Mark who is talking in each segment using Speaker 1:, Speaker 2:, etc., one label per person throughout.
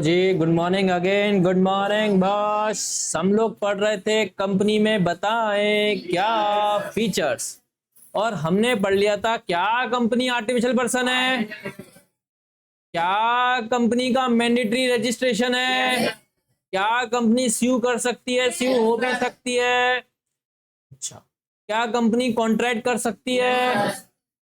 Speaker 1: जी, good morning again. Good morning boss. हम लोग पढ़ रहे थे कंपनी में बताएं क्या फीचर्स, और हमने पढ़ लिया था क्या कंपनी आर्टिफिशियल पर्सन है, क्या कंपनी का मैंडेटरी रजिस्ट्रेशन है, क्या कंपनी स्यू कर सकती है, स्यू हो भी सकती है, अच्छा क्या कंपनी कॉन्ट्रैक्ट कर सकती है,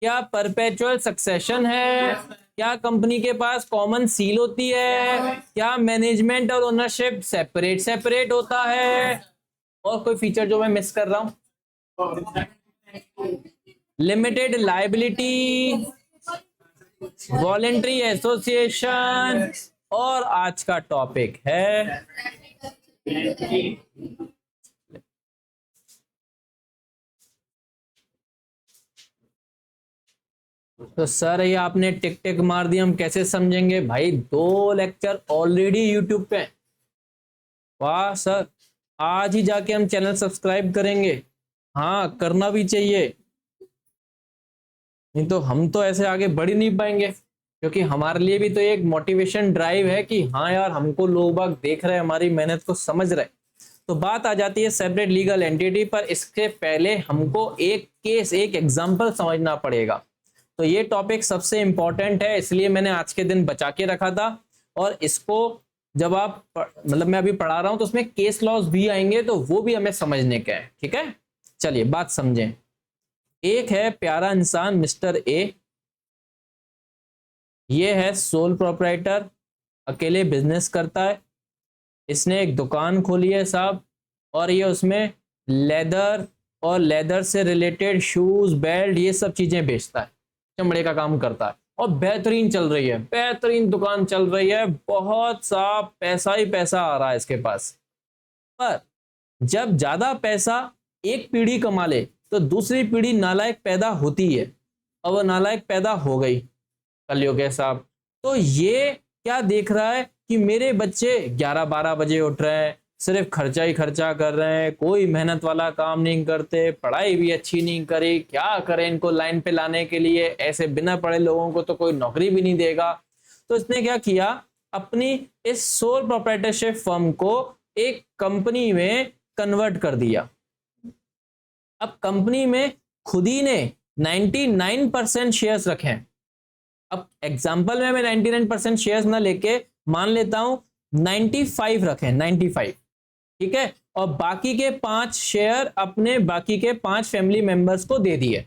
Speaker 1: क्या परपेचुअल सक्सेशन है, क्या कंपनी के पास कॉमन सील होती है, क्या मैनेजमेंट और ओनरशिप सेपरेट सेपरेट होता है, और कोई फीचर जो मैं मिस कर रहा हूं, लिमिटेड लाइबिलिटी, वॉलेंट्री एसोसिएशन, और आज का टॉपिक है तो सर ये आपने टिक टिक मार दिया, हम कैसे समझेंगे भाई? 2 लेक्चर ऑलरेडी यूट्यूब पे। वाह सर, आज ही जाके हम चैनल सब्सक्राइब करेंगे। हाँ, करना भी चाहिए, नहीं तो हम तो ऐसे आगे बढ़ ही नहीं पाएंगे, क्योंकि हमारे लिए भी तो एक मोटिवेशन ड्राइव है कि हाँ यार, हमको लोग बाग देख रहे हैं, हमारी मेहनत को समझ रहे। तो बात आ जाती है सेपरेट लीगल एंटिटी पर। इसके पहले हमको एक केस, एक एग्जांपल समझना पड़ेगा। तो ये टॉपिक सबसे इंपॉर्टेंट है, इसलिए मैंने आज के दिन बचा के रखा था। और इसको जब आप मतलब मैं अभी पढ़ा रहा हूं तो उसमें केस लॉज भी आएंगे, तो वो भी हमें समझने के हैं। ठीक है, चलिए बात समझें। एक है प्यारा इंसान मिस्टर ए, ये है सोल प्रोप्राइटर, अकेले बिजनेस करता है। इसने एक दुकान खोली है साहब, और ये उसमें लेदर और लेदर से रिलेटेड शूज, बेल्ट, ये सब चीजें बेचता है, चमड़े का काम करता है, और बेहतरीन चल रही है, बेहतरीन दुकान चल रही है, बहुत सा पैसा ही पैसा आ रहा है इसके पास। पर जब ज्यादा पैसा एक पीढ़ी कमा ले तो दूसरी पीढ़ी नालायक पैदा होती है, और वो नालायक पैदा हो गई कलयुग है साहब। तो ये क्या देख रहा है कि मेरे बच्चे 11-12 बजे उठ रहे हैं, सिर्फ खर्चा ही खर्चा कर रहे हैं, कोई मेहनत वाला काम नहीं करते, पढ़ाई भी अच्छी नहीं करी, क्या करें इनको लाइन पे लाने के लिए? ऐसे बिना पढ़े लोगों को तो कोई नौकरी भी नहीं देगा। तो इसने क्या किया, अपनी इस सोल प्रोप्राइटरशिप फर्म को एक कंपनी में कन्वर्ट कर दिया। अब कंपनी में खुद ही ने 99% शेयर्स रखे हैं। अब एग्जांपल में मैं 99% शेयर्स ना लेके मान लेता हूं 95 रखें, 95, ठीक है, और बाकी के 5 शेयर अपने बाकी के 5 फैमिली मेंबर्स को दे दिए,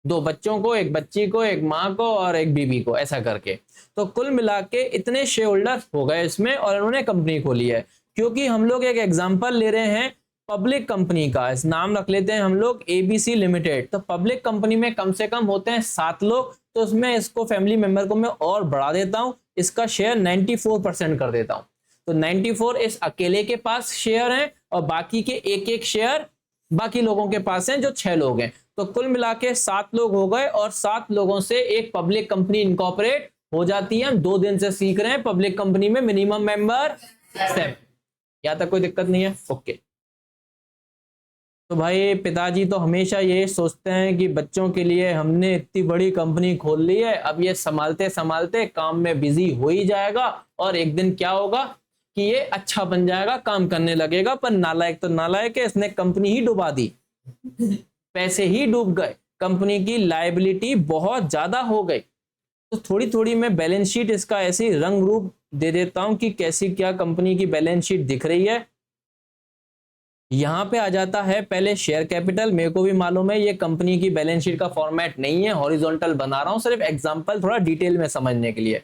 Speaker 1: 2 बच्चों को, एक बच्ची को, एक माँ को और एक बीवी को, ऐसा करके। तो कुल मिला के इतने शेयर होल्डर हो गए इसमें, और उन्होंने कंपनी खोली है। क्योंकि हम लोग एक एग्जांपल ले रहे हैं पब्लिक कंपनी का, इस नाम रख लेते हैं हम लोग एबीसी लिमिटेड। तो पब्लिक कंपनी में कम से कम होते हैं 7 लोग, तो उसमें इसको फैमिली मेंबर को मैं और बढ़ा देता हूं, इसका शेयर 94% कर देता हूं। तो 94 इस अकेले के पास शेयर हैं, और बाकी के एक एक शेयर बाकी लोगों के पास हैं, जो 6 लोग हैं। तो कुल मिला के 7 लोग हो गए, और 7 लोगों से एक पब्लिक कंपनी इनकॉर्पोरेट हो जाती है। हम 2 दिन से सीख रहे हैं पब्लिक कंपनी में मिनिमम मेंबर 7। यहां तक कोई दिक्कत नहीं है? ओके। तो भाई पिताजी तो हमेशा ये सोचते हैं कि बच्चों के लिए हमने इतनी बड़ी कंपनी खोल ली है, अब ये संभालते संभालते काम में बिजी हो ही जाएगा, और एक दिन क्या होगा कि ये अच्छा बन जाएगा, काम करने लगेगा। पर नालायक तो नालायक है, इसने कंपनी ही डुबा दी, पैसे ही डूब गए, कंपनी की लायबिलिटी बहुत ज्यादा हो गई। तो थोड़ी थोड़ी मैं बैलेंस शीट इसका ऐसी रंग रूप दे देता हूं कि कैसी क्या कंपनी की बैलेंस शीट दिख रही है। यहां पे आ जाता है पहले शेयर कैपिटल। मेरे को भी मालूम है ये कंपनी की बैलेंस शीट का फॉर्मेट नहीं है, हॉरिजॉन्टल बना रहा हूं सिर्फ एग्जांपल थोड़ा डिटेल में समझने के लिए,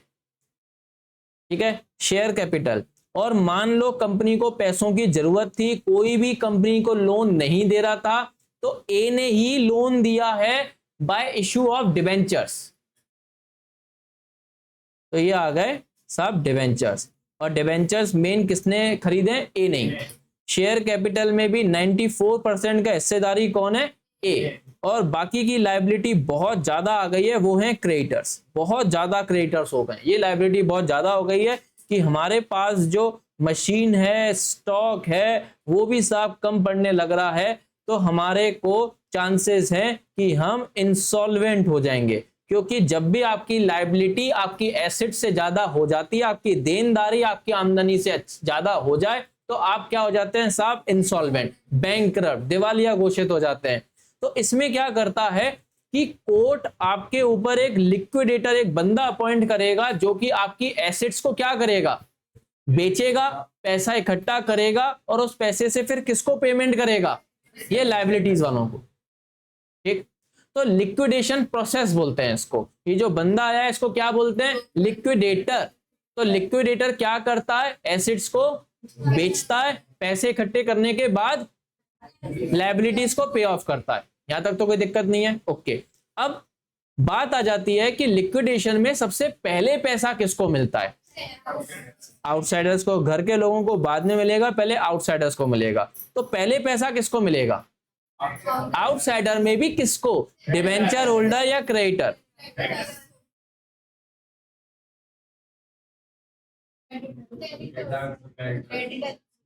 Speaker 1: ठीक है। शेयर कैपिटल, और मान लो कंपनी को पैसों की जरूरत थी, कोई भी कंपनी को लोन नहीं दे रहा था, तो ए ने ही लोन दिया है बाय इश्यू ऑफ डिबेंचर्स। तो ये आ गए साहब डिबेंचर्स, और डिबेंचर्स मेन किसने खरीदे? ए नहीं। शेयर कैपिटल में भी 94% का हिस्सेदारी कौन है? ए। और बाकी की लायबिलिटी बहुत ज्यादा आ गई है, वो है क्रेडिटर्स। बहुत ज्यादा क्रेडिटर्स हो गए, ये लायबिलिटी बहुत ज्यादा हो गई है कि हमारे पास जो मशीन है, स्टॉक है, वो भी साफ कम पड़ने लग रहा है। तो हमारे को चांसेस हैं कि हम इंसॉल्वेंट हो जाएंगे, क्योंकि जब भी आपकी लायबिलिटी आपकी एसेट से ज्यादा हो जाती है, आपकी देनदारी आपकी आमदनी से ज्यादा हो जाए, तो आप क्या हो जाते हैं साहब, इंसॉल्वेंट, बैंकरप्ट, दिवालिया घोषित हो जाते हैं। तो इसमें क्या करता है कि कोर्ट आपके ऊपर एक लिक्विडेटर, एक बंदा अपॉइंट करेगा जो कि आपकी एसेट्स को क्या करेगा, बेचेगा, पैसा इकट्ठा करेगा और उस पैसे से फिर किसको पेमेंट करेगा, ये लायबिलिटीज वालों को। ठीक, तो लिक्विडेशन प्रोसेस बोलते हैं इसको। ये जो बंदा आया है इसको क्या बोलते हैं, लिक्विडेटर। तो लिक्विडेटर क्या करता है, एसेट्स को बेचता है, पैसे इकट्ठे करने के बाद लायबिलिटीज को पे ऑफ करता है। यहां तक तो कोई दिक्कत नहीं है, ओके। अब बात आ जाती है कि लिक्विडेशन में सबसे पहले पैसा किसको मिलता है, आउटसाइडर्स को, घर के लोगों को बाद में मिलेगा, पहले आउटसाइडर्स को मिलेगा। तो पहले पैसा किसको मिलेगा, आउटसाइडर में भी किसको, डिबेंचर होल्डर या क्रेडिटर।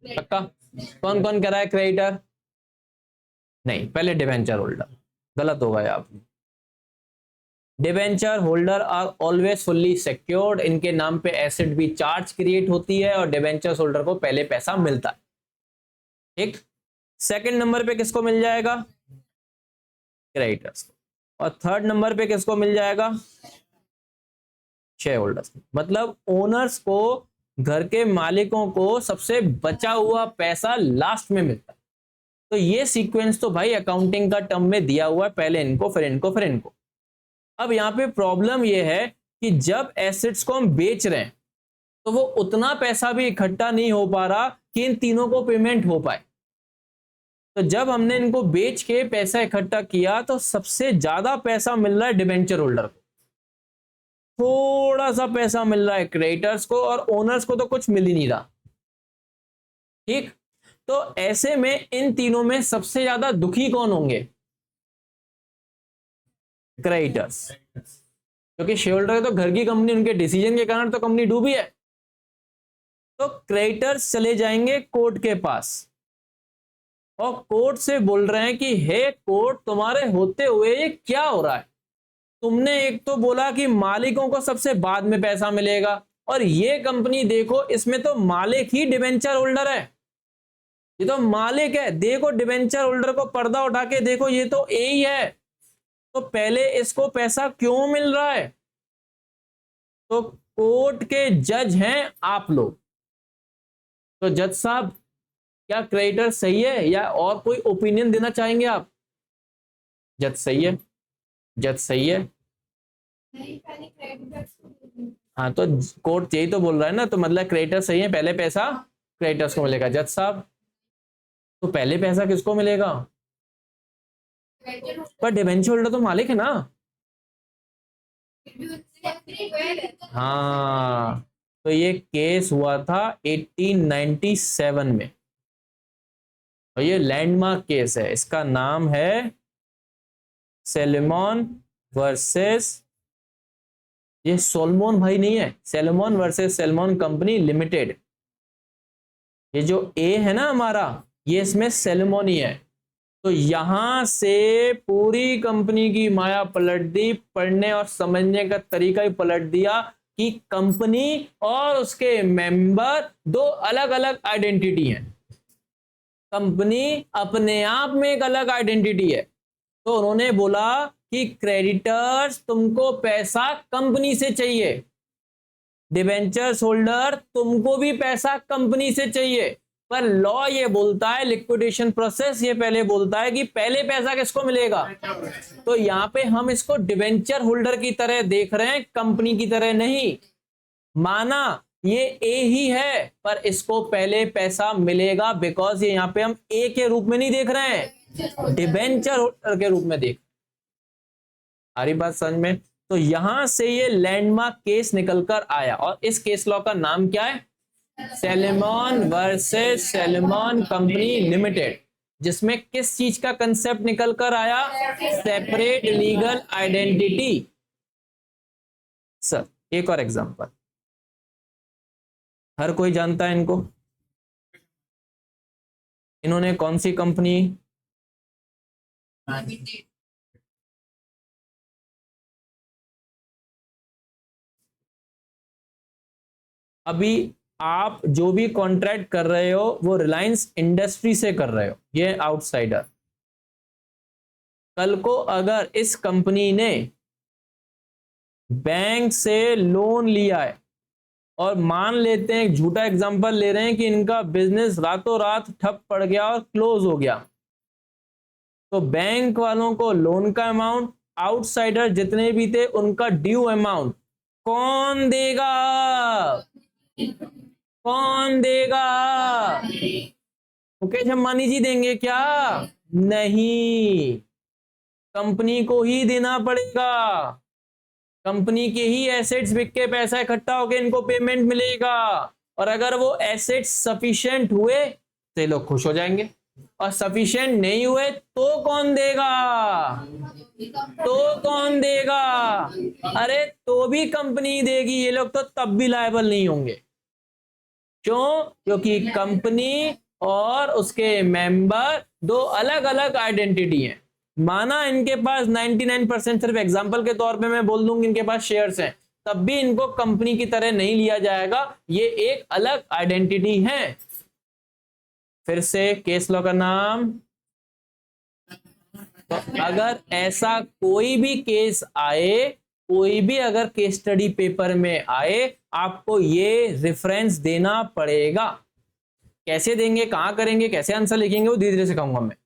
Speaker 1: पक्का, कौन कौन कह रहा है क्रेडिटर, नहीं, पहले डिबेंचर होल्डर, गलत होगा आप। Debenture holder are always fully secured, इनके नाम पे एसेट भी चार्ज क्रिएट होती है और डिबेंचर होल्डर को पहले पैसा मिलता है। ठीक, सेकंड नंबर पे किसको मिल जाएगा, क्रेडिटर्स, और थर्ड नंबर पे किसको मिल जाएगा, शेयर होल्डर्स। मतलब ओनर्स को, घर के मालिकों को सबसे बचा हुआ पैसा लास्ट में मिलता है। तो ये सीक्वेंस तो भाई अकाउंटिंग का टर्म में दिया हुआ है, पहले इनको फिर इनको फिर इनको। अब यहां पे प्रॉब्लम ये है कि जब एसेट्स को हम बेच रहे हैं तो वो उतना पैसा भी इकट्ठा नहीं हो पा रहा कि इन तीनों को पेमेंट हो पाए। तो जब हमने इनको बेच के पैसा इकट्ठा किया तो सबसे ज्यादा पैसा मिल रहा है डिबेंचर होल्डर को, थोड़ा सा पैसा मिल रहा है क्रेडिटर्स को, और ओनर्स को तो कुछ मिल ही नहीं रहा। ठीक, तो ऐसे में इन तीनों में सबसे ज्यादा दुखी कौन होंगे, क्रेडिटर्स, क्योंकि शेयर होल्डर तो घर की कंपनी, उनके डिसीजन के कारण तो कंपनी डूबी है। तो क्रेडिटर्स चले जाएंगे कोर्ट के पास और कोर्ट से बोल रहे हैं कि हे कोर्ट, तुम्हारे होते हुए ये क्या हो रहा है, तुमने एक तो बोला कि मालिकों को सबसे बाद में पैसा मिलेगा, और ये कंपनी देखो इसमें तो मालिक ही डिबेंचर होल्डर है, ये तो मालिक है, देखो डिबेंचर होल्डर को पर्दा उठा के देखो, ये तो ए ही है, तो पहले इसको पैसा क्यों मिल रहा है। तो कोर्ट के जज हैं आप लोग, तो जज साहब क्या क्रेडिटर सही है या और कोई ओपिनियन देना चाहेंगे आप, जज सही है, जज सही है, हाँ, तो कोर्ट यही तो बोल रहा है ना, तो मतलब क्रेडिटर सही है, पहले पैसा क्रेडिटर्स को मिलेगा। जज साहब तो पहले पैसा किसको मिलेगा, पर डिबेंचर होल्डर तो मालिक है ना। हाँ, तो ये केस हुआ था 1897 में, और ये लैंडमार्क केस है, इसका नाम है सैलोमन वर्सेस, ये सोलमोन भाई नहीं है, Salomon versus Salomon company limited. ये जो ए है ना हमारा, ये इसमें सैलोमन ही है। तो यहां से पूरी कंपनी की माया पलट दी, पढ़ने और समझने का तरीका ही पलट दिया कि कंपनी और उसके मेंबर दो अलग अलग आइडेंटिटी हैं, कंपनी अपने आप में एक अलग आइडेंटिटी है। तो उन्होंने बोला कि क्रेडिटर्स तुमको पैसा कंपनी से चाहिए, डिबेंचर्स होल्डर तुमको भी पैसा कंपनी से चाहिए, पर लॉ ये बोलता है, लिक्विडेशन प्रोसेस ये पहले बोलता है कि पहले पैसा किसको मिलेगा। तो यहां पे हम इसको डिबेंचर होल्डर की तरह देख रहे हैं, कंपनी की तरह नहीं। माना ये ए ही है, पर इसको पहले पैसा मिलेगा, बिकॉज ये यहां पे हम ए के रूप में नहीं देख रहे हैं, डिबेंचर होल्डर के रूप में देख। आ रही बात समझ में। तो यहां से ये लैंडमार्क केस निकलकर आया, और इस केस लॉ का नाम क्या है, Salomon versus Salomon company limited, जिसमें किस चीज का कंसेप्ट निकल कर आया, सेपरेट लीगल आइडेंटिटी। सर एक और एग्जांपल, हर कोई जानता है इनको, इन्होंने कौन सी कंपनी, अभी आप जो भी कॉन्ट्रैक्ट कर रहे हो वो रिलायंस इंडस्ट्री से कर रहे हो, ये आउटसाइडर। कल को अगर इस कंपनी ने बैंक से लोन लिया है और मान लेते हैं, एक झूठा एग्जांपल ले रहे हैं कि इनका बिजनेस रातों रात ठप पड़ गया और क्लोज हो गया, तो बैंक वालों को लोन का अमाउंट, आउटसाइडर जितने भी थे उनका ड्यू अमाउंट कौन देगा? कौन देगा? मुकेश अंबानी जी देंगे क्या? नहीं, कंपनी को ही देना पड़ेगा। कंपनी के ही एसेट्स बिक के पैसा इकट्ठा होकर इनको पेमेंट मिलेगा, और अगर वो एसेट्स सफिशिएंट हुए तो ये लोग खुश हो जाएंगे, और सफिशिएंट नहीं हुए तो कौन देगा? तो कौन देगा? अरे तो भी कंपनी देगी, ये लोग तो तब भी लायबल नहीं होंगे। क्यों? क्योंकि कंपनी और उसके मेंबर दो अलग अलग आइडेंटिटी हैं। माना इनके पास 99%, सिर्फ एग्जांपल के तौर पे मैं बोल दूंगी इनके पास शेयर्स हैं, तब भी इनको कंपनी की तरह नहीं लिया जाएगा, ये एक अलग आइडेंटिटी है। फिर से केस लॉ का नाम। तो अगर ऐसा कोई भी केस आए, कोई भी अगर केस स्टडी पेपर में आए, आपको ये रेफरेंस देना पड़ेगा। कैसे देंगे, कहां करेंगे, कैसे आंसर लिखेंगे, वो धीरे धीरे सिखाऊंगा मैं।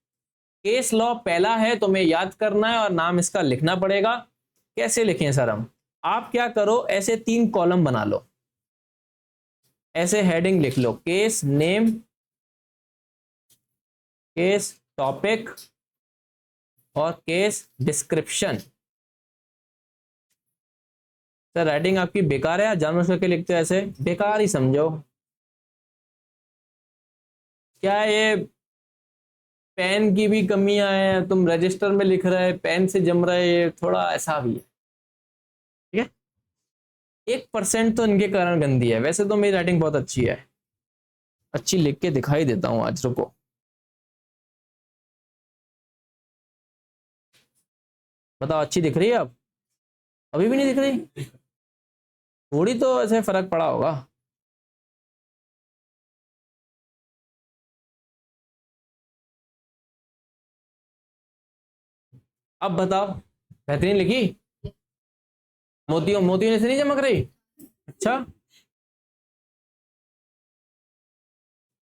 Speaker 1: केस लॉ पहला है, तुम्हें याद करना है और नाम इसका लिखना पड़ेगा। कैसे लिखें सर हम? आप क्या करो, ऐसे 3 कॉलम बना लो, ऐसे हेडिंग लिख लो, केस नेम, केस टॉपिक और केस डिस्क्रिप्शन। सर राइटिंग आपकी बेकार है या जानबूझ करके लिखते हो ऐसे? बेकार ही समझो। क्या ये पेन की भी कमियां हैं, तुम रजिस्टर में लिख रहे पेन से जम रहे, ये थोड़ा ऐसा भी है, ठीक है? 1% तो इनके कारण गंदी है, वैसे तो मेरी राइटिंग बहुत अच्छी है, अच्छी लिख के दिखाई देता हूं आज, रुको। बताओ, अच्छी दिख रही है अब? अभी भी नहीं दिख रही? थोड़ी तो ऐसे फर्क पड़ा होगा। अब बताओ, बेहतरीन लिखी? मोतियों मोतियों से नहीं चमक रही? अच्छा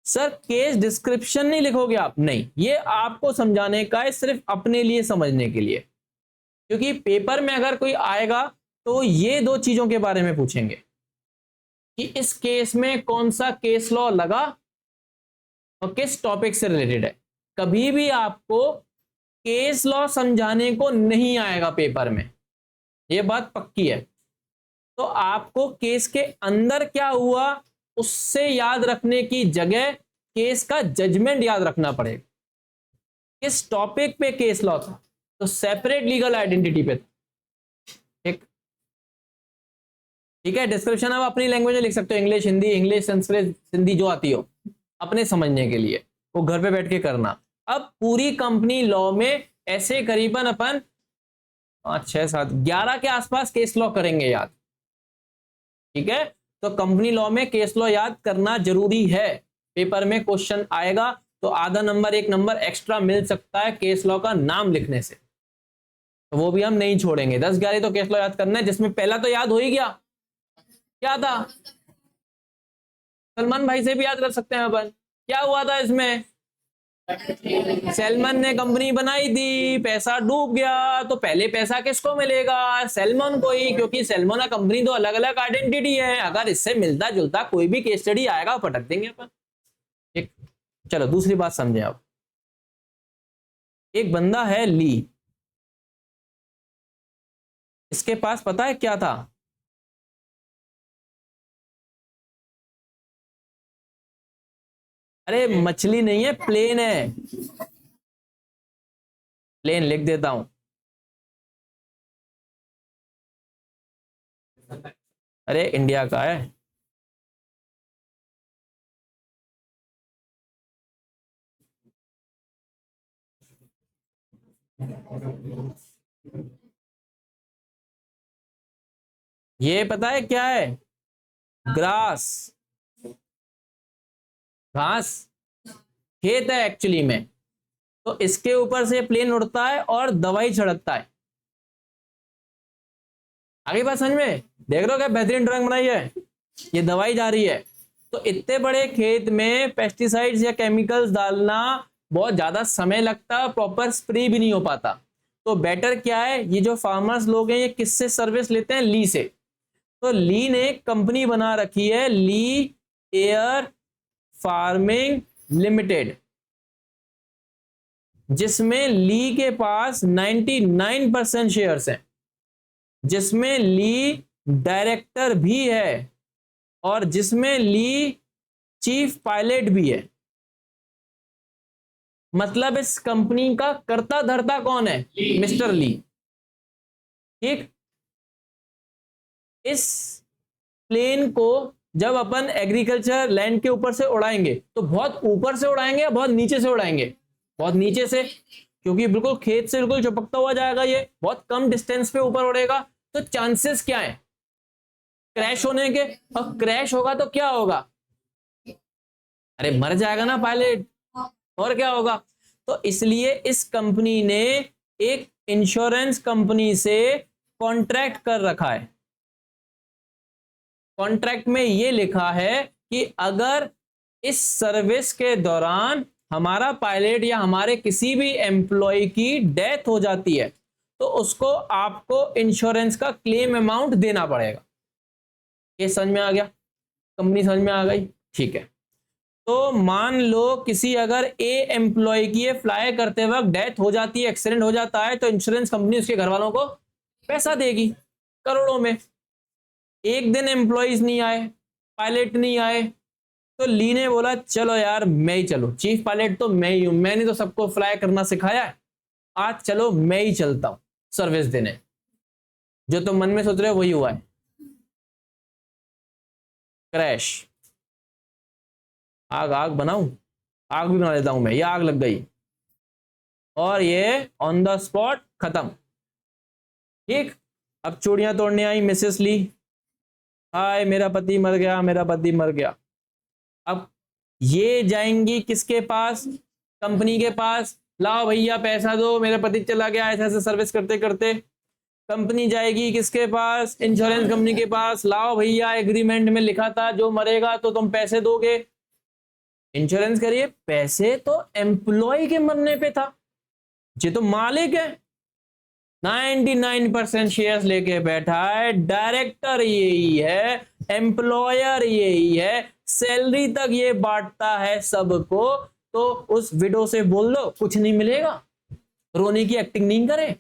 Speaker 1: सर, केस डिस्क्रिप्शन नहीं लिखोगे आप? नहीं, ये आपको समझाने का है, सिर्फ अपने लिए समझने के लिए, क्योंकि पेपर में अगर कोई आएगा तो ये 2 चीजों के बारे में पूछेंगे कि इस केस में कौन सा केस लॉ लगा और किस टॉपिक से रिलेटेड है। कभी भी आपको केस लॉ समझाने को नहीं आएगा पेपर में, ये बात पक्की है। तो आपको केस के अंदर क्या हुआ उससे याद रखने की जगह केस का जजमेंट याद रखना पड़ेगा। किस टॉपिक पे केस लॉ था, तो सेपरेट लीगल आइडेंटिटी पे था। ठीक, ठीक है। डिस्क्रिप्शन आप अपनी लैंग्वेज में लिख सकते हो, इंग्लिश हिंदी, इंग्लिश संस्कृत हिंदी जो आती हो, अपने समझने के लिए, वो घर पे बैठ के करना। अब पूरी कंपनी लॉ में ऐसे करीबन अपन 5 6 7 11 के आसपास केस लॉ करेंगे याद, ठीक है? तो कंपनी लॉ में केस लॉ याद करना जरूरी है, पेपर में क्वेश्चन आएगा तो आधा नंबर 1 नंबर एक्स्ट्रा मिल सकता है केस लॉ का नाम लिखने से, तो वो भी हम नहीं छोड़ेंगे। 10 11 तो केस लॉ याद करना है, जिसमें पहला तो याद हो ही गया, क्या था? सलमान भाई से भी याद कर सकते हैं अपन, क्या हुआ था इसमें? सैलमन ने कंपनी बनाई थी, पैसा डूब गया, तो पहले पैसा किसको मिलेगा? सैलमन को ही, क्योंकि सैलमन और कंपनी दो अलग अलग आइडेंटिटी है। अगर इससे मिलता जुलता कोई भी केस स्टडी आएगा पटक देंगे अपन। ठीक, चलो दूसरी बात समझे आप। एक बंदा है ली, इसके पास पता है क्या था? अरे मछली नहीं है, प्लेन है, प्लेन लिख देता हूं। अरे इंडिया का है। ये पता है क्या है? ग्रास, घास, खेत है एक्चुअली में। तो इसके ऊपर से प्लेन उड़ता है और दवाई छिड़कता है। आगे बात समझ में? देख रहे हो क्या बेहतरीन ड्राइंग बनाई है? ये दवाई जा रही है। तो इतने बड़े खेत में पेस्टिसाइड्स या केमिकल्स डालना बहुत ज्यादा समय लगता, प्रॉपर स्प्रे भी नहीं हो पाता। तो बेटर क्या है, ये जो फार्मर्स लोग हैं ये किससे सर्विस लेते हैं? ली से। तो ली ने कंपनी बना रखी है, ली एयर फार्मिंग लिमिटेड, जिसमें ली के पास 99% शेयर्स हैं, जिसमें ली डायरेक्टर भी है और जिसमें ली चीफ पायलट भी है। मतलब इस कंपनी का कर्ता धर्ता कौन है? मिस्टर ली। ठीक। इस प्लेन को जब अपन एग्रीकल्चर लैंड के ऊपर से उड़ाएंगे तो बहुत ऊपर से उड़ाएंगे या बहुत नीचे से उड़ाएंगे? बहुत नीचे से, क्योंकि बिल्कुल खेत से बिल्कुल चिपकता हुआ जाएगा, ये बहुत कम डिस्टेंस पे ऊपर उड़ेगा। तो चांसेस क्या है क्रैश होने के? और क्रैश होगा तो क्या होगा? अरे मर जाएगा ना पायलट, और क्या होगा? तो इसलिए इस कंपनी ने एक इंश्योरेंस कंपनी से कॉन्ट्रैक्ट कर रखा है। कॉन्ट्रैक्ट में ये लिखा है कि अगर इस सर्विस के दौरान हमारा पायलट या हमारे किसी भी एम्प्लॉय की डेथ हो जाती है तो उसको आपको इंश्योरेंस का क्लेम अमाउंट देना पड़ेगा। ये समझ में आ गया? कंपनी समझ में आ गई? ठीक है। तो मान लो किसी अगर ए एम्प्लॉय की ये फ्लाई करते वक्त डेथ हो जाती है, एक्सीडेंट हो जाता है, तो इंश्योरेंस कंपनी उसके घर वालों को पैसा देगी करोड़ों में। एक दिन एम्प्लॉयज नहीं आए, पायलट नहीं आए, तो ली ने बोला चलो यार मैं ही चलो, चीफ पायलट तो मैं ही हूं, मैंने तो सबको फ्लाई करना सिखाया है, आज चलो मैं ही चलता हूं सर्विस देने। जो तुम मन में सोच रहे हो वही हुआ है, क्रैश। आग आग बनाऊं, आग भी बना देता हूं मैं, ये आग लग गई और ये ऑन द स्पॉट खत्म। ठीक। अब चूड़ियां तोड़ने आई मिसेस ली, हाय मेरा पति मर गया, मेरा पति मर गया। अब ये जाएंगी किसके पास? कंपनी के पास, लाओ भैया पैसा दो, मेरा पति चला गया ऐसे ऐसे सर्विस करते करते। कंपनी जाएगी किसके पास? इंश्योरेंस कंपनी के पास, लाओ भैया एग्रीमेंट में लिखा था जो मरेगा तो तुम पैसे दोगे। इंश्योरेंस करिए, पैसे तो एम्प्लॉय के मरने पे था, ये तो मालिक है, 99% शेयर्स लेके बैठा है, डायरेक्टर यही है, एम्प्लॉयर यही है, सैलरी तक ये बांटता है सबको। तो उस विडो से बोल दो कुछ नहीं मिलेगा, रोने की एक्टिंग नहीं करे।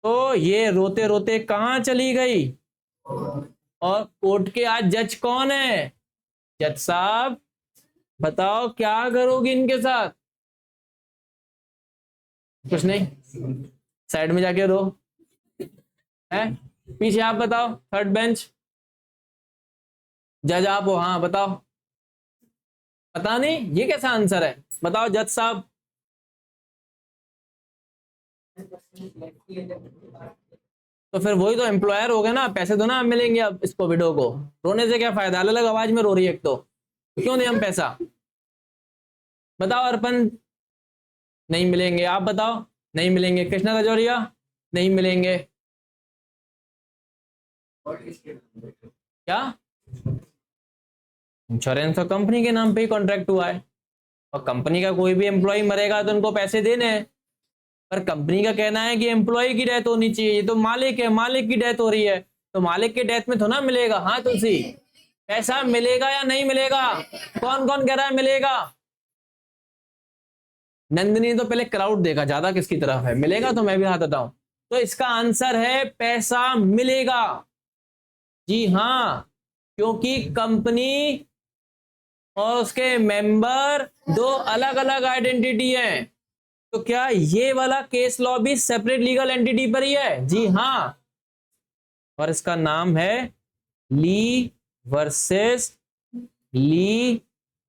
Speaker 1: तो ये रोते रोते कहां चली गई? और कोर्ट के आज जज कौन है? जज साहब बताओ क्या करोगे इनके साथ? कुछ नहीं, साइड में जाके रो। है पीछे आप बताओ, थर्ड बेंच जज आप हो, हाँ बताओ। पता नहीं ये कैसा आंसर है, बताओ जज साहब। तो फिर वही तो एम्प्लॉयर हो गए ना, पैसे तो ना मिलेंगे अब इसको, विडो को। रोने से क्या फायदा, अलग अलग आवाज में रो रही है एक तो क्यों नहीं हम पैसा? बताओ अर्पण। नहीं मिलेंगे, आप बताओ। नहीं मिलेंगे, कृष्णा कजोरिया। नहीं मिलेंगे। क्या? इंश्योरेंस तो कंपनी के नाम पे ही कॉन्ट्रैक्ट हुआ है और कंपनी का कोई भी एम्प्लॉय मरेगा तो उनको पैसे देने हैं। पर कंपनी का कहना है कि एम्प्लॉय की डेथ होनी चाहिए, ये तो मालिक है, मालिक की डेथ हो रही है, तो मालिक के डेथ में तो ना मिलेगा। हाँ तुलसी, पैसा मिलेगा या नहीं मिलेगा? कौन कौन कह रहा है मिलेगा? नंदिनी तो पहले क्राउड देखा ज्यादा किसकी तरफ है, मिलेगा तो मैं भी हाथ हटाऊं। तो इसका आंसर है पैसा मिलेगा। जी हाँ, क्योंकि कंपनी और उसके मेंबर दो अलग अलग आइडेंटिटी हैं। तो क्या ये वाला केस लॉ भी सेपरेट लीगल एंटिटी पर ही है? जी हाँ, और इसका नाम है ली वर्सेस ली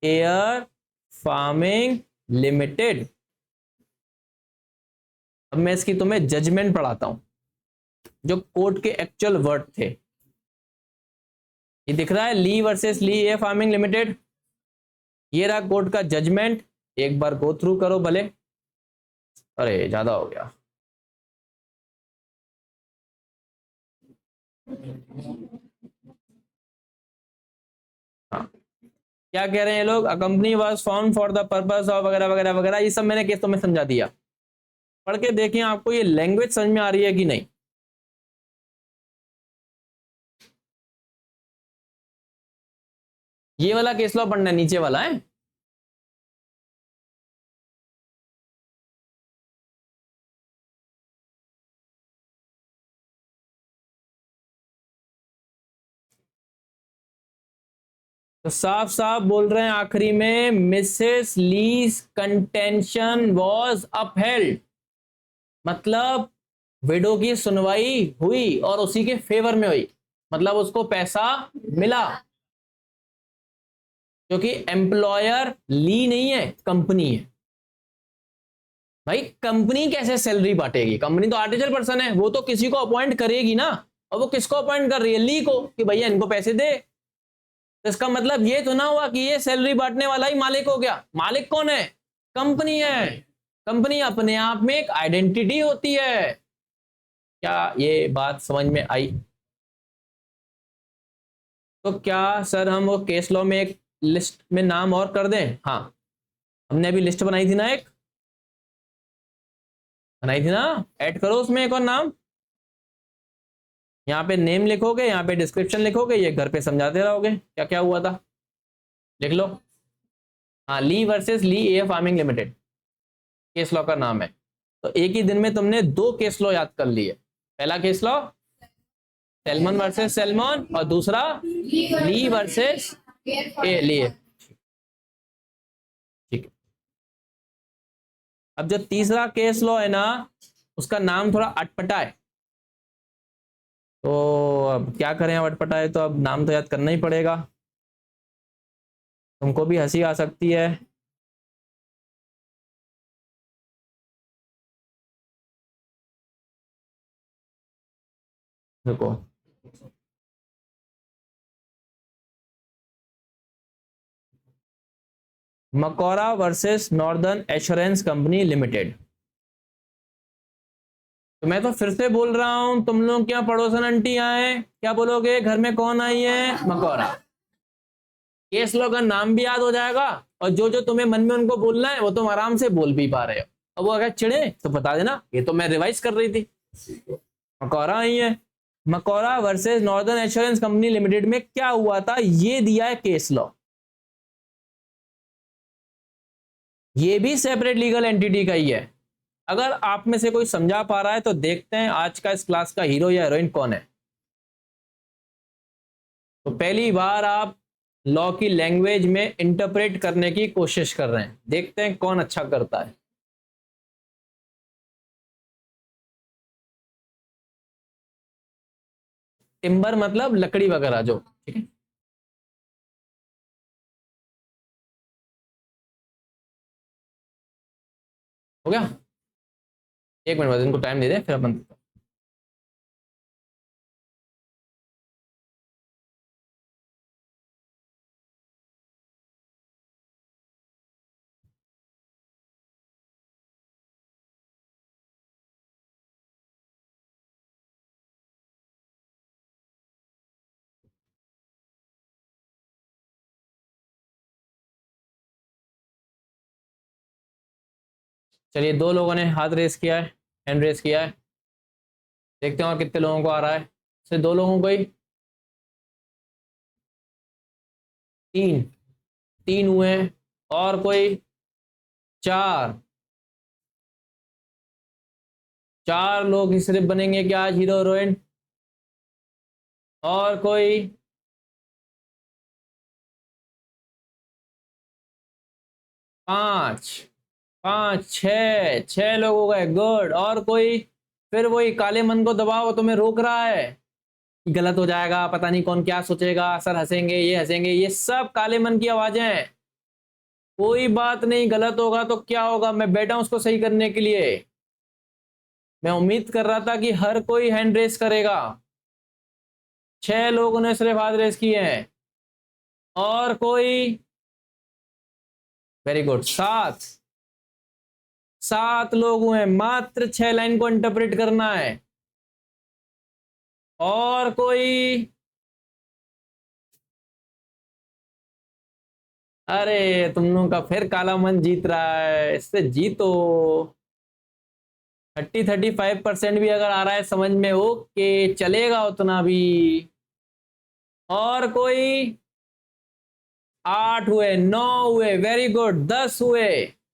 Speaker 1: एयर फार्मिंग लिमिटेड। अब मैं इसकी तुम्हें जजमेंट पढ़ाता हूं, जो कोर्ट के एक्चुअल वर्ड थे। ये दिख रहा है ली वर्सेस ली ए फार्मिंग लिमिटेड। ये रहा कोर्ट का जजमेंट, एक बार गो थ्रू करो भले। अरे ज्यादा हो गया। हाँ, क्या कह रहे हैं ये लोग, a company was found for the purpose of वगैरह वगैरह वगैरह, ये सब मैंने केस तो में समझा दिया। पढ़ के देखें आपको ये लैंग्वेज समझ में आ रही है कि नहीं। ये वाला केस लॉ पढ़ना है, नीचे वाला है। तो साफ साफ बोल रहे हैं आखिरी में, Mrs lease contention was upheld, मतलब विडो की सुनवाई हुई और उसी के फेवर में हुई, मतलब उसको पैसा मिला। क्योंकि एम्प्लॉयर ली नहीं है, कंपनी है। भाई कंपनी कैसे सैलरी बांटेगी, कंपनी तो आर्टिफिशियल पर्सन है, वो तो किसी को अपॉइंट करेगी ना। और वो किसको अपॉइंट कर रही है, ली को, कि भैया इनको पैसे दे। तो इसका मतलब ये तो ना हुआ कि ये सैलरी बांटने वाला ही मालिक हो गया। मालिक कौन है, कंपनी है। कंपनी अपने आप में एक आइडेंटिटी होती है। क्या ये बात समझ में आई। तो क्या सर हम वो केस लॉ में एक लिस्ट में नाम और कर दें। हाँ, हमने अभी लिस्ट बनाई थी ना, एक बनाई थी ना, ऐड करो उसमें एक और नाम। यहाँ पे नेम लिखोगे, यहाँ पे डिस्क्रिप्शन लिखोगे, ये घर पे समझाते रहोगे क्या क्या हुआ था। लिख लो। हाँ, ली वर्सेस ली ए फार्मिंग लिमिटेड केस लॉ का नाम है। तो एक ही दिन में तुमने दो केस लॉ याद कर लिए। पहला case law salmon versus salmon, और दूसरा ली वर्सेस ए लिए। ठीक है। अब जो तीसरा केस लॉ है ना, उसका नाम थोड़ा अटपटा है। तो अब क्या करें, अब अटपटा है तो अब नाम तो याद करना ही पड़ेगा। तुमको भी हंसी आ सकती है। देखो, Macaura versus Northern Assurance Company Limited. तो मैं तो फिर से बोल रहा हूं, तुम लोग क्या पड़ोसन आंटी आए, क्या बोलोगे, घर में कौन आई है, मकौरा। केस लॉ का नाम भी याद हो जाएगा, और जो जो तुम्हें मन में उनको बोलना है वो तुम आराम से बोल भी पा रहे हो। अब वो अगर चिढ़े तो बता देना, ये तो मैं रिवाइज कर रही थी। मकौरा आई है। Macaura versus Northern Assurance Company Limited में क्या हुआ था, ये दिया है केस लॉ। ये भी सेपरेट लीगल एंटिटी का ही है। अगर आप में से कोई समझा पा रहा है तो देखते हैं आज का इस क्लास का हीरो या हीरोइन कौन है। तो पहली बार आप लॉ की लैंग्वेज में इंटरप्रेट करने की कोशिश कर रहे हैं, देखते हैं कौन अच्छा करता है। टिम्बर मतलब लकड़ी वगैरह जो, ठीक है। हो गया। एक मिनट बाद इनको टाइम दे दें फिर अपन। चलिए, दो लोगों ने हाथ रेस किया है, हैंड रेस किया है। देखते हैं और कितने लोगों को आ रहा है। सिर्फ दो लोगों को ही, तीन, तीन हुए हैं। और कोई, चार, चार लोग ही सिर्फ बनेंगे क्या आज हीरो हीरोइन। और कोई, पांच, पांच, छह, छह लोग हो गए, गुड। और कोई, फिर वही काले मन को दबाओ, तुम्हें रोक रहा है कि गलत हो जाएगा, पता नहीं कौन क्या सोचेगा, सर हंसेंगे, ये हंसेंगे, ये सब काले मन की आवाजें हैं। कोई बात नहीं, गलत होगा तो क्या होगा, मैं बैठा हूं उसको सही करने के लिए। मैं उम्मीद कर रहा था कि हर कोई हैंड रेस करेगा। 6 लोगों ने सिर्फ हाथ रेस किए हैं। और कोई? Very good, 7। 7 लोग हुए, मात्र 6 लाइन को इंटरप्रेट करना है। और कोई? अरे तुम लोगों का फिर काला मन जीत रहा है, इससे जीतो। 35% भी अगर आ रहा है समझ में, ओके चलेगा उतना भी। और कोई? 8 हुए, 9 हुए, वेरी गुड, 10 हुए।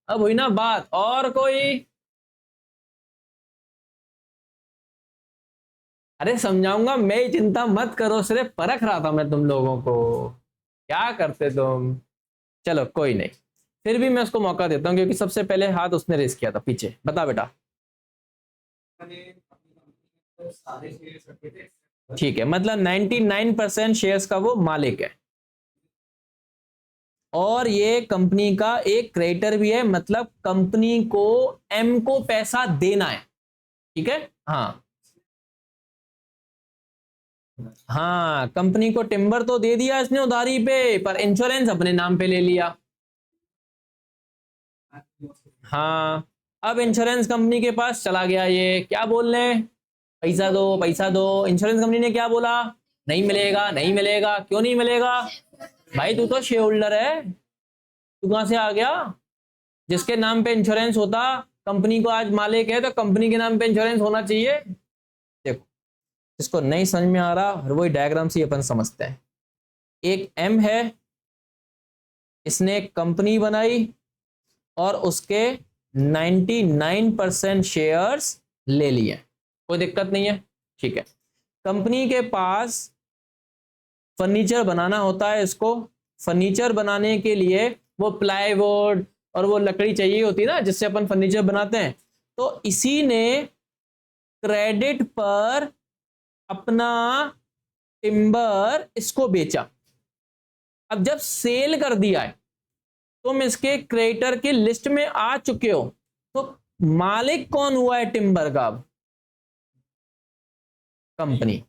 Speaker 1: अब हुई ना बात। और कोई? अरे समझाऊंगा मैं, चिंता मत करो, सिर्फ परख रहा था मैं तुम लोगों को, क्या करते तुम। चलो कोई नहीं, फिर भी मैं उसको मौका देता हूँ क्योंकि सबसे पहले हाथ उसने रेस किया था। पीछे बता बेटा। ठीक है, मतलब 99% शेयर्स का वो मालिक है। और ये कंपनी का एक क्रेडिटर भी है, मतलब कंपनी को एम को पैसा देना है। ठीक है, हाँ। हाँ, कंपनी को टिम्बर तो दे दिया इसने उधारी पे, पर इंश्योरेंस अपने नाम पे ले लिया। हाँ, अब इंश्योरेंस कंपनी के पास चला गया, ये क्या बोल रहे हैं, पैसा दो पैसा दो। इंश्योरेंस कंपनी ने क्या बोला? नहीं मिलेगा, नहीं मिलेगा। क्यों नहीं मिलेगा? भाई तू तो शेयर होल्डर है, तू कहां से आ गया? जिसके नाम पे इंश्योरेंस होता, कंपनी को आज मालिक है तो कंपनी के नाम पे इंश्योरेंस होना चाहिए। देखो, इसको नहीं समझ में आ रहा, और वही डायग्राम से अपन समझते हैं। एक एम है, इसने एक कंपनी बनाई और उसके 99% शेयर्स ले लिए, कोई दिक्कत नहीं है। ठीक है, कंपनी के पास फर्नीचर बनाना होता है, इसको फर्नीचर बनाने के लिए वो प्लाईवुड और वो लकड़ी चाहिए होती है ना, जिससे अपन फर्नीचर बनाते हैं। तो इसी ने क्रेडिट पर अपना टिम्बर इसको बेचा। अब जब सेल कर दिया है, तुम इसके क्रेडिटर की लिस्ट में आ चुके हो, तो मालिक कौन हुआ है टिम्बर का? कंपनी।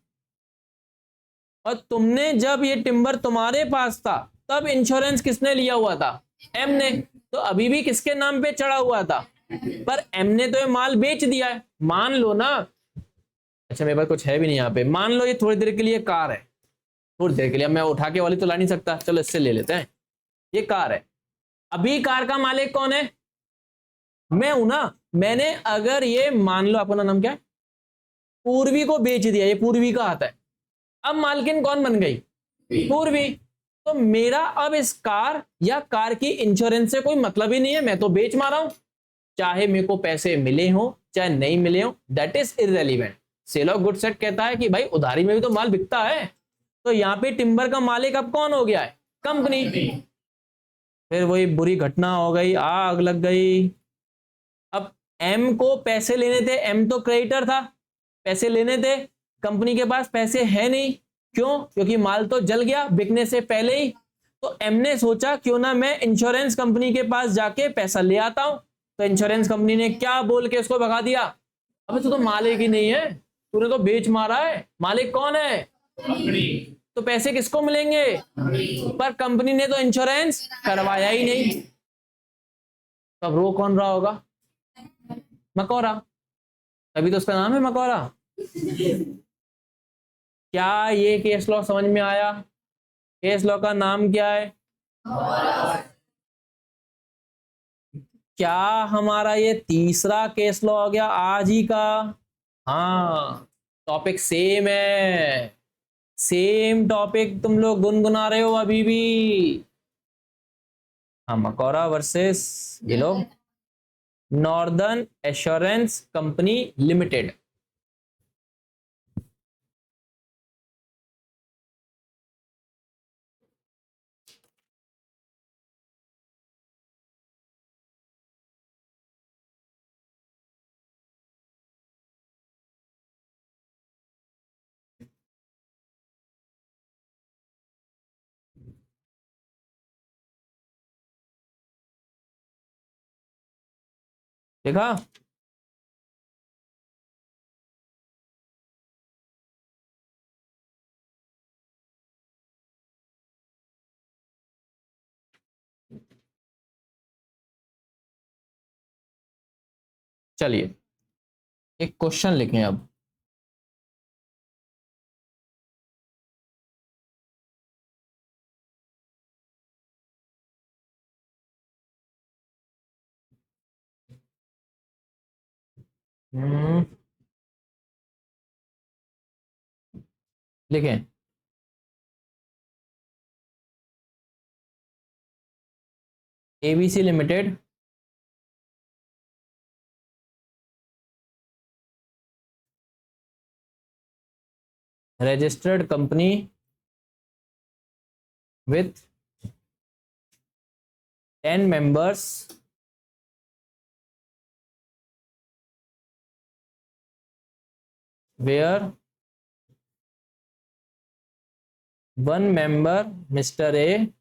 Speaker 1: और तुमने जब ये टिम्बर तुम्हारे पास था, तब इंश्योरेंस किसने लिया हुआ था? एम ने। तो अभी भी किसके नाम पे चढ़ा हुआ था? पर एम ने तो ये माल बेच दिया है। मान लो ना, अच्छा मेरे पास कुछ है भी नहीं यहाँ पे, मान लो ये थोड़ी देर के लिए कार है, थोड़ी देर के लिए, मैं उठा के वाली तो ला नहीं सकता, चलो इससे ले लेते हैं। ये कार है, अभी कार का मालिक कौन है? मैं हूं ना। मैंने अगर ये, मान लो अपना नाम क्या है, पूर्वी को बेच दिया, ये पूर्वी का आता है, अब मालकिन कौन बन गई? पूर्वी। तो मेरा अब इस कार या कार की इंश्योरेंस से कोई मतलब ही नहीं है, मैं तो बेच मारा हूं। चाहे मेरे को पैसे मिले हो चाहे नहीं मिले हो, that is irrelevant. Sale of goods act कहता है कि भाई उधारी में भी तो माल बिकता है। तो यहां पे टिम्बर का मालिक अब कौन हो गया है? कंपनी। फिर वही बुरी घटना हो गई, आग लग गई। अब एम को पैसे लेने थे, एम तो क्रेडिटर था, पैसे लेने थे, कंपनी के पास पैसे है नहीं। क्यों? क्योंकि माल तो जल गया बिकने से पहले ही। तो एम ने सोचा क्यों ना मैं इंश्योरेंस कंपनी के पास जाके पैसा ले आता हूं। तो इंश्योरेंस कंपनी ने क्या बोल के उसको भगा दिया? अबे तू तो मालिक ही नहीं है, तूने तो बेच मारा है, मालिक कौन है? कंपनी। तो पैसे किसको मिलेंगे? पर कंपनी ने तो इंश्योरेंस करवाया ही नहीं। तब रो कौन रहा होगा? मकौरा। तभी तो उसका नाम है मकौरा। क्या ये केस लॉ समझ में आया? केस लॉ का नाम क्या है? क्या हमारा ये तीसरा केस लॉ हो गया आज ही का? हाँ, टॉपिक सेम है, सेम टॉपिक तुम लोग गुनगुना रहे हो अभी भी। हाँ, मकौरा वर्सेस ये लोग, नॉर्दर्न एश्योरेंस कंपनी लिमिटेड। देखा? चलिए एक क्वेश्चन लिखें अब। लिखें, ABC limited registered company with 10 members where one member, Mr. A,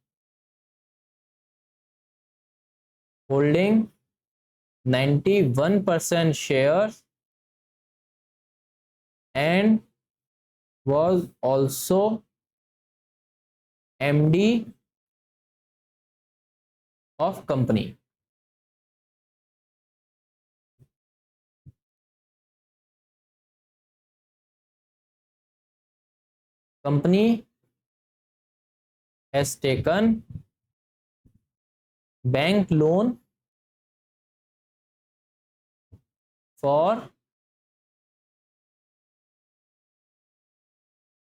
Speaker 1: holding 91% shares and was also MD of company. Company has taken bank loan for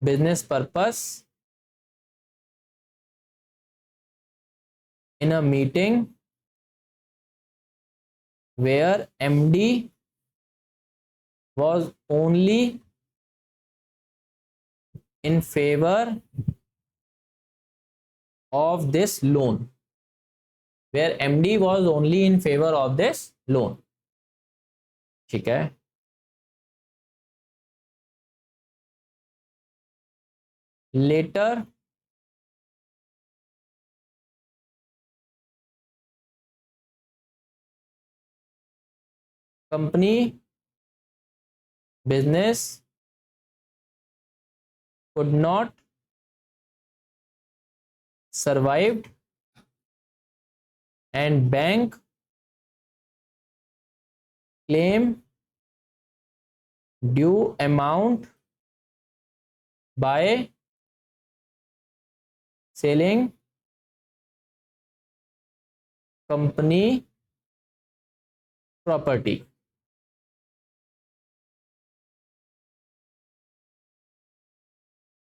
Speaker 1: business purpose in a meeting where MD was only in favor of this loan, where MD was only in favor of this loan. ठीक है, later company business could not survive and bank claim due amount by selling company property.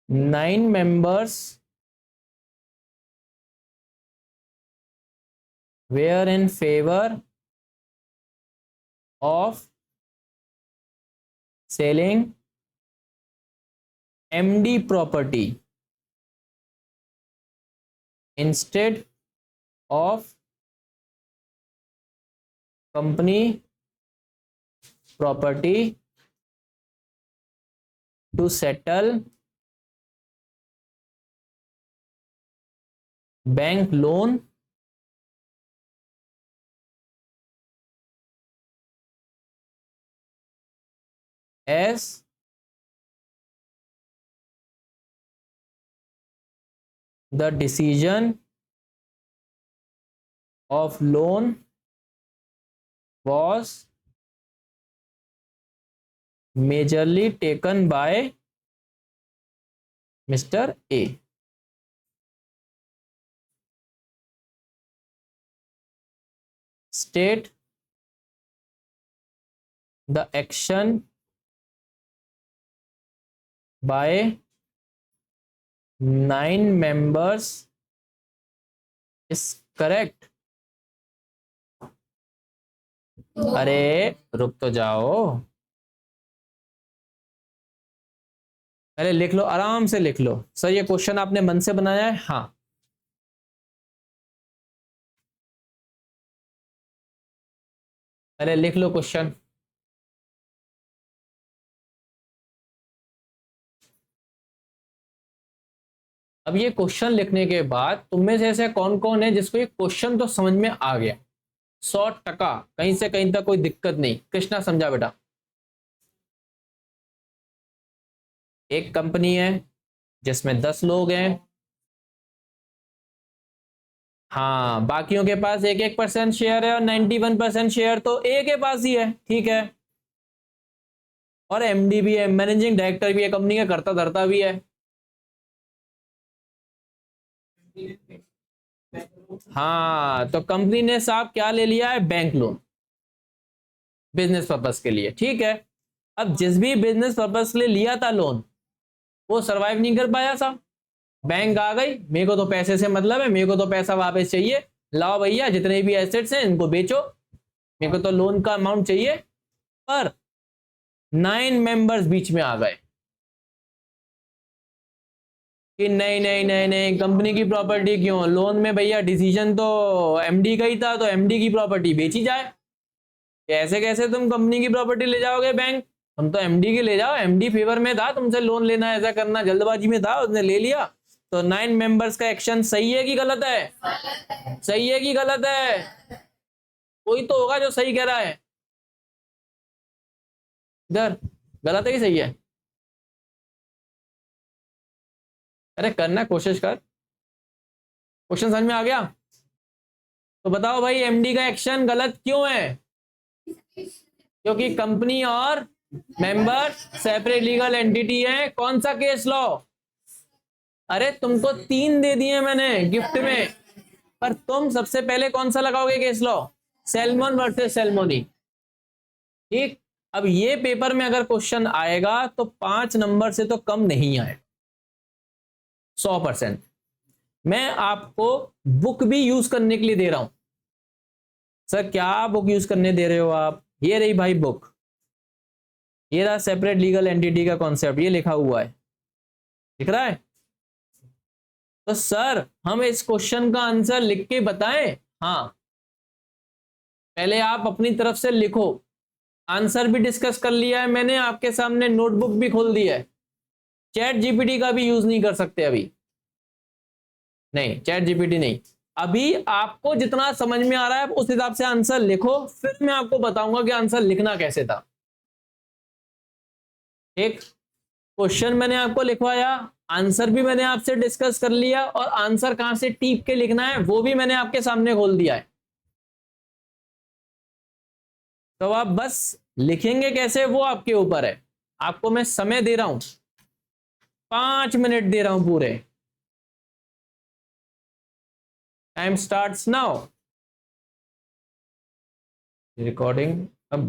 Speaker 1: Nine members were in favor of selling MD property instead of company property to settle bank loan as the decision of loan was majorly taken by Mr. A. State the action by 9 members is correct. अरे रुक तो जाओ, पहले लिख लो, आराम से लिख लो। Sir ये क्वेश्चन आपने मन से बनाया है? हाँ, पहले लिख लो क्वेश्चन। अब ये क्वेश्चन लिखने के बाद तुम में से ऐसे कौन कौन है जिसको ये क्वेश्चन तो समझ में आ गया 100%, कहीं से कहीं तक कोई दिक्कत नहीं? कृष्णा समझा बेटा? एक कंपनी है जिसमें 10 लोग हैं। हाँ, बाकियों के पास 1-1% शेयर है और 91% शेयर तो ए के पास ही है, ठीक है। और एमडी भी है, मैनेजिंग डायरेक्टर भी है, कंपनी का करता धरता भी है। हाँ, तो कंपनी ने साहब क्या ले लिया है? बैंक लोन, बिजनेस पर्पस के लिए, ठीक है। अब जिस भी बिजनेस पर्पस के लिए लिया था लोन, वो सरवाइव नहीं कर पाया साहब। बैंक आ गई, मेरे को तो पैसे से मतलब है, मेरे को तो पैसा वापस चाहिए, लाओ भैया जितने भी एसेट्स हैं इनको बेचो, मेरे को तो लोन का अमाउंट चाहिए। पर 9 मेंबर्स बीच में आ गए कि नहीं नहीं नहीं नहीं, कंपनी की प्रॉपर्टी क्यों, लोन में भैया डिसीजन तो एमडी का ही था, तो एमडी की प्रॉपर्टी बेची जाए। कैसे कैसे तुम कंपनी की प्रॉपर्टी ले जाओगे बैंक? हम तो एमडी की ले जाओ, एमडी फेवर में था, तुमसे लोन लेना ऐसा करना जल्दबाजी में था, उसने ले लिया। तो 9 मेंबर्स का एक्शन सही है कि गलत है? सही है कि गलत है? कोई तो होगा जो सही कह रहा है इधर। गलत है कि सही है? अरे करना कोशिश कर। क्वेश्चन समझ में आ गया? तो बताओ भाई, एमडी का एक्शन गलत क्यों है? क्योंकि कंपनी और मेंबर सेपरेट लीगल एंटिटी है। कौन सा केस लॉ? अरे तुमको 3 दे दिए मैंने गिफ्ट में, पर तुम सबसे पहले कौन सा लगाओगे केस लॉ? सैल्मन वर्सेस सैल्मोनी, ठीक। अब ये पेपर में अगर क्वेश्चन आएगा तो 5 नंबर से तो कम नहीं आए, 100%। मैं आपको बुक भी यूज करने के लिए दे रहा हूं। सर क्या बुक यूज करने दे रहे हो आप? ये रही भाई बुक, ये रहा सेपरेट लीगल एंटिटी का कॉन्सेप्ट, ये लिखा हुआ है, दिख रहा है? तो सर हम इस क्वेश्चन का आंसर लिख के बताएं? हाँ, पहले आप अपनी तरफ से लिखो। आंसर भी डिस्कस कर लिया है मैंने, आपके सामने नोटबुक भी खोल दी है। चैट जीपीटी का भी यूज नहीं कर सकते अभी, नहीं चैट जीपीटी नहीं। अभी आपको जितना समझ में आ रहा है उस हिसाब से आंसर लिखो, फिर मैं आपको बताऊंगा कि आंसर लिखना कैसे था। एक क्वेश्चन मैंने आपको लिखवाया, आंसर भी मैंने आपसे डिस्कस कर लिया, और आंसर कहां से टीप के लिखना है वो भी मैंने आपके सामने खोल दिया है। तो आप बस लिखेंगे कैसे वो आपके ऊपर है। आपको मैं समय दे रहा हूं, 5 मिनट दे रहा हूं पूरे। Time starts now. रिकॉर्डिंग